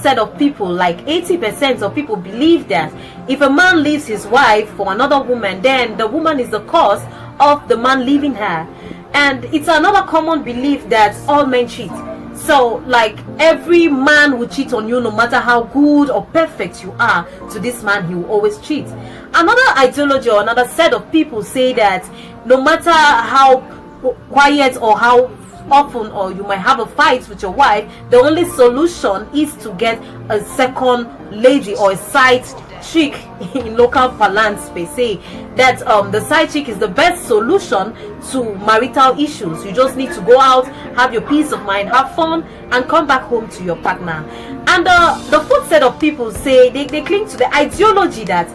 set of people, like 80% of people, believe that if a man leaves his wife for another woman, then the woman is the cause of the man leaving her. And it's another common belief that all men cheat. So like every man will cheat on you, no matter how good or perfect you are to this man, he will always cheat. Another ideology or another set of people say that no matter how quiet or how often or you might have a fight with your wife, the only solution is to get a second lady or a side chick. In local parlance they say that the side chick is the best solution to marital issues. You just need to go out, have your peace of mind, have fun, and come back home to your partner. And the fourth set of people say they cling to the ideology that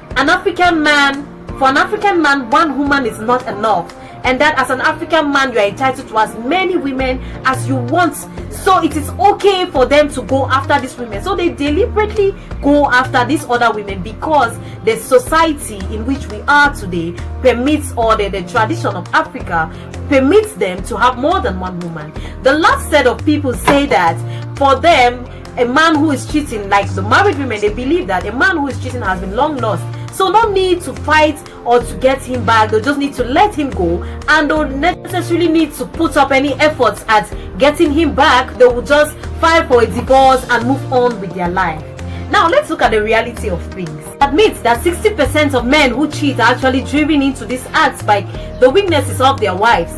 for an African man, one woman is not enough, and that as an African man you are entitled to as many women as you want. So it is okay for them to go after these women. So they deliberately go after these other women because the society in which we are today permits, or the tradition of Africa permits them to have more than one woman. The last set of people say that for them, a man who is cheating, like the married women, they believe that a man who is cheating has been long lost. So no need to fight or to get him back. They just need to let him go, and don't necessarily need to put up any efforts at getting him back. They will just file for a divorce and move on with their life. Now let's look at the reality of things. Admit that 60% of men who cheat are actually driven into these acts by the weaknesses of their wives.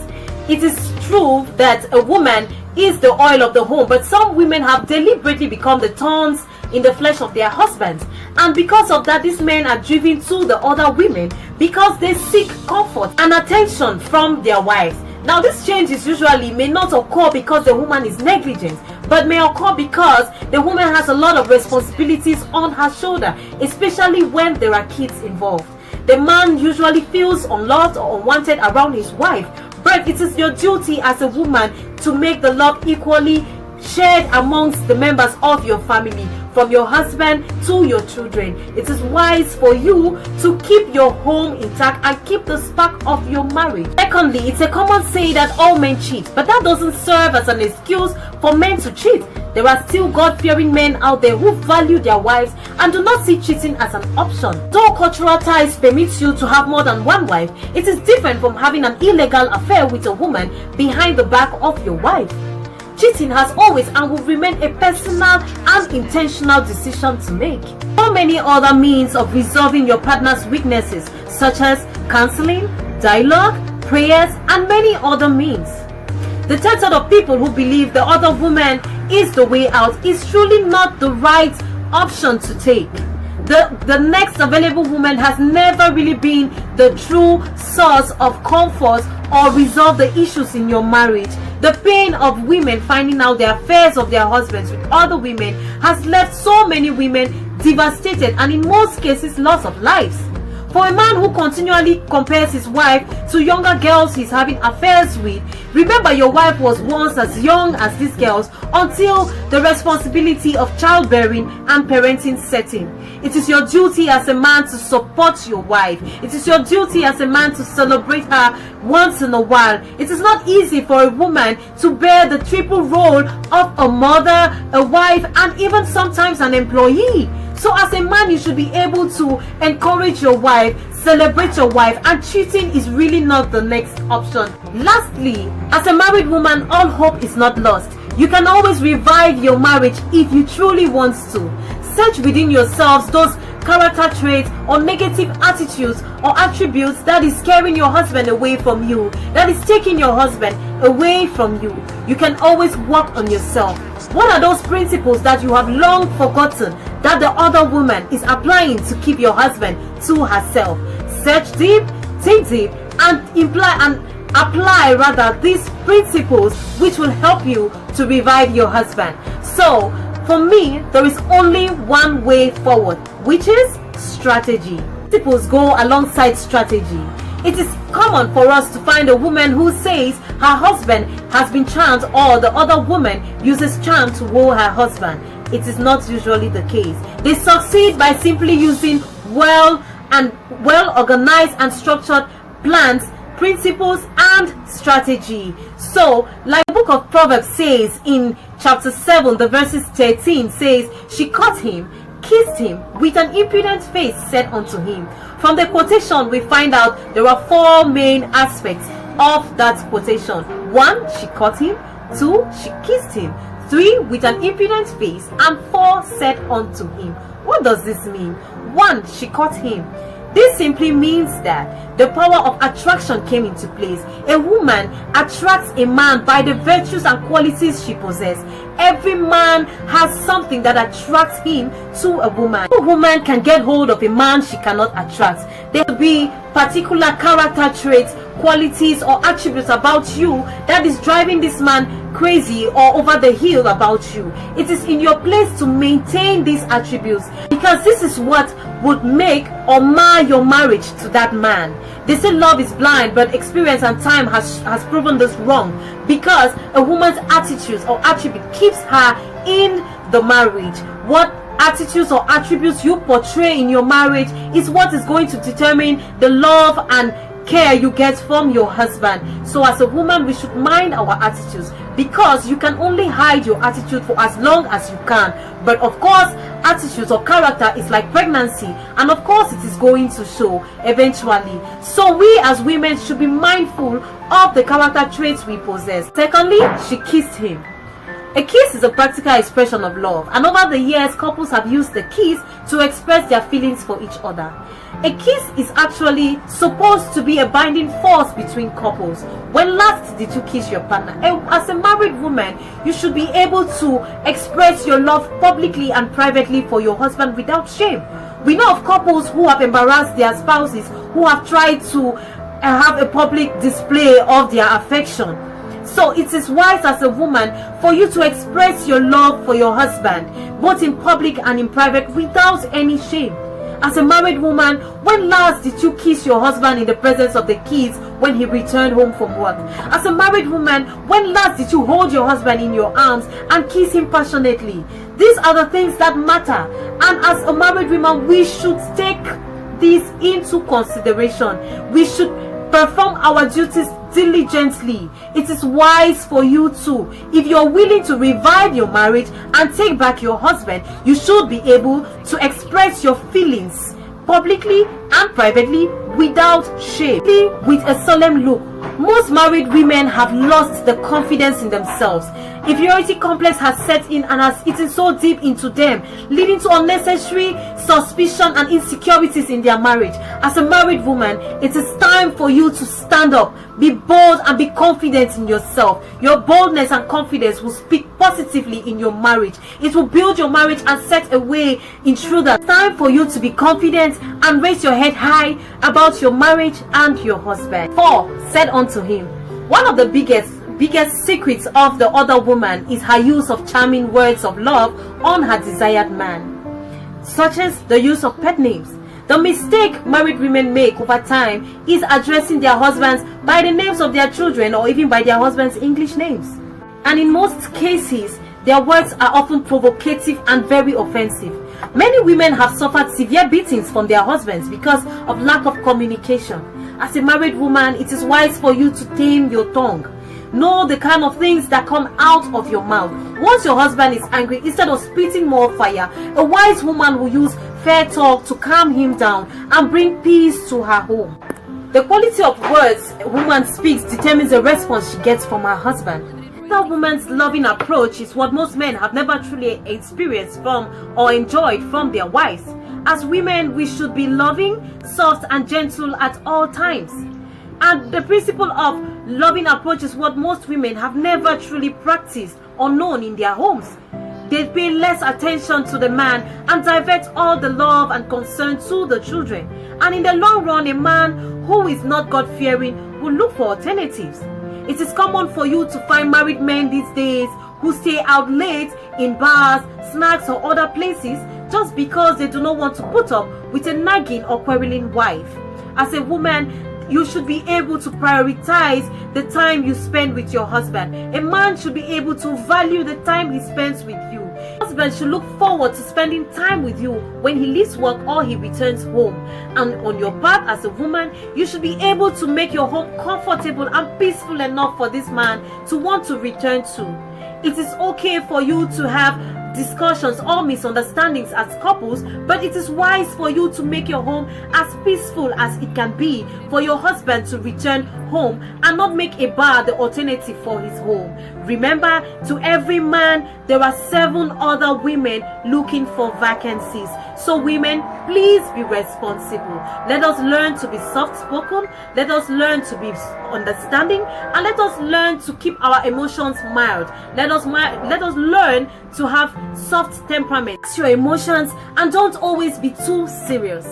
It is true that a woman is the oil of the home, but some women have deliberately become the thorns in the flesh of their husbands, and because of that these men are driven to the other women because they seek comfort and attention from their wives. Now this change is usually may not occur because the woman is negligent, but may occur because the woman has a lot of responsibilities on her shoulder, especially when there are kids involved. The man usually feels unloved or unwanted around his wife, but it is your duty as a woman to make the love equally shared amongst the members of your family, from your husband to your children. It is wise for you to keep your home intact and keep the spark of your marriage. Secondly, it's a common saying that all men cheat, but that doesn't serve as an excuse for men to cheat. There are still God-fearing men out there who value their wives and do not see cheating as an option. Though cultural ties permit you to have more than one wife, it is different from having an illegal affair with a woman behind the back of your wife. Cheating has always and will remain a personal and intentional decision to make. So many other means of resolving your partner's weaknesses, such as counseling, dialogue, prayers, and many other means. The third set of people who believe the other woman is the way out is truly not the right option to take. The next available woman has never really been the true source of comfort or resolve the issues in your marriage. The pain of women finding out the affairs of their husbands with other women has left so many women devastated and in most cases loss of lives. For a man who continually compares his wife to younger girls he's having affairs with, remember your wife was once as young as these girls until the responsibility of childbearing and parenting set in. It is your duty as a man to support your wife. It is your duty as a man to celebrate her once in a while. It is not easy for a woman to bear the triple role of a mother, a wife, and even sometimes an employee. So as a man, you should be able to encourage your wife, celebrate your wife, and cheating is really not the next option. Lastly, as a married woman, all hope is not lost. You can always revive your marriage if you truly want to. Search within yourselves those character traits or negative attitudes or attributes that is scaring your husband away from you, that is taking your husband away from you. You can always work on yourself. What are those principles that you have long forgotten that the other woman is applying to keep your husband to herself? Search deep, think deep, and apply these principles which will help you to revive your husband. So for me, there is only one way forward, which is strategy. Principles go alongside strategy. It is common for us to find a woman who says her husband has been charmed, or the other woman uses charm to woo her husband. It is not usually the case. They succeed by simply using well organized and structured plans, principles, and strategy. So, like the book book of Proverbs says in chapter 7, the verses 13 says, she caught him, kissed him, with an impudent face said unto him. From the quotation, we find out there are four main aspects of that quotation. 1, she caught him. 2, she kissed him. 3, with an impudent face. And 4, said unto him. What does this mean? 1, she caught him. This simply means that the power of attraction came into place. A woman attracts a man by the virtues and qualities she possesses. Every man has something that attracts him to a woman. No woman can get hold of a man she cannot attract. There will be particular character traits, qualities or attributes about you that is driving this man crazy or over the hill about you. It is in your place to maintain these attributes, because this is what would make or mar your marriage to that man. They say love is blind, but experience and time has proven this wrong, because a woman's attitudes or attribute keeps her in the marriage. What attitudes or attributes you portray in your marriage is what is going to determine the love and care you get from your husband. So as a woman, we should mind our attitudes, because you can only hide your attitude for as long as you can. But of course, attitudes or character is like pregnancy, and of course it is going to show eventually. So we as women should be mindful of the character traits we possess. Secondly, she kissed him. A kiss is a practical expression of love, and over the years, couples have used the kiss to express their feelings for each other. A kiss is actually supposed to be a binding force between couples. When last did you kiss your partner? As a married woman, you should be able to express your love publicly and privately for your husband without shame. We know of couples who have embarrassed their spouses, who have tried to have a public display of their affection. So it is wise as a woman for you to express your love for your husband, both in public and in private, without any shame. As a married woman, when last did you kiss your husband in the presence of the kids when he returned home from work? As a married woman, when last did you hold your husband in your arms and kiss him passionately? These are the things that matter, and as a married woman, we should take this into consideration. We should perform our duties diligently. It is wise for you to, if you're willing to revive your marriage and take back your husband, you should be able to express your feelings publicly and privately without shame, with a solemn look. Most married women have lost the confidence in themselves. Inferiority complex has set in and has eaten so deep into them, leading to unnecessary suspicion and insecurities in their marriage. As a married woman, it is time for you to stand up, be bold and be confident in yourself. Your boldness and confidence will speak positively in your marriage. It will build your marriage and set a way intruders. It's time for you to be confident and raise your head high about your marriage and your husband. 4, said unto him. One of the biggest secrets of the other woman is her use of charming words of love on her desired man, such as the use of pet names. The mistake married women make over time is addressing their husbands by the names of their children, or even by their husbands' English names. And in most cases, their words are often provocative and very offensive. Many women have suffered severe beatings from their husbands because of lack of communication. As a married woman, it is wise for you to tame your tongue. Know the kind of things that come out of your mouth. Once your husband is angry, instead of spitting more fire, a wise woman will use fair talk to calm him down and bring peace to her home. The quality of words a woman speaks determines the response she gets from her husband. A woman's loving approach is what most men have never truly experienced from or enjoyed from their wives. As women, we should be loving, soft and gentle at all times. And the principle of loving approach is what most women have never truly practiced or known in their homes. They pay less attention to the man and divert all the love and concern to the children. And in the long run, a man who is not God-fearing will look for alternatives. It is common for you to find married men these days who stay out late in bars, snacks or other places just because they do not want to put up with a nagging or quarreling wife. As a woman, you should be able to prioritize the time you spend with your husband. A man should be able to value the time he spends with you. Husband should look forward to spending time with you when he leaves work or he returns home. And on your part as a woman, you should be able to make your home comfortable and peaceful enough for this man to want to return to. It is okay for you to have discussions or misunderstandings as couples, but it is wise for you to make your home as peaceful as it can be for your husband to return home and not make a bar the alternative for his home. Remember, to every man there are 7 other women looking for vacancies. So women, please be responsible. Let us learn to be soft-spoken, let us learn to be understanding, and let us learn to keep our emotions mild. Let us learn to have soft temperament. Your emotions and don't always be too serious.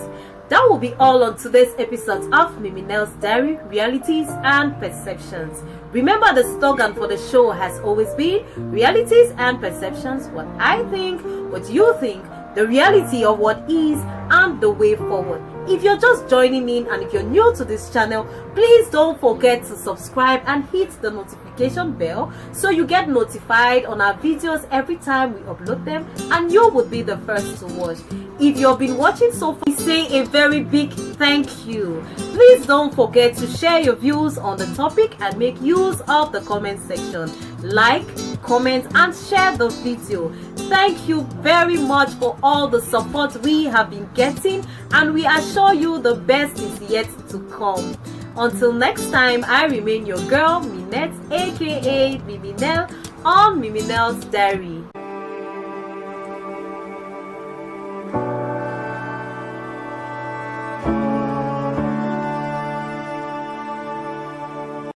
That will be all on today's episode of MIMINEL'S Diary, Realities and Perceptions. Remember, the slogan for the show has always been realities and perceptions, what I think, what you think, the reality of what is, and the way forward. If you're just joining in and if you're new to this channel, please don't forget to subscribe and hit the notification bell so you get notified on our videos every time we upload them and you would be the first to watch. If you've been watching so far, we say a very big thank you. Please don't forget to share your views on the topic and make use of the comment section. Like, comment and share the video. Thank you very much for all the support we have been getting, and we assure you the best is yet to come. Until next time, I remain your girl, Minette, aka MIMINEL, on MIMINEL'S Diary.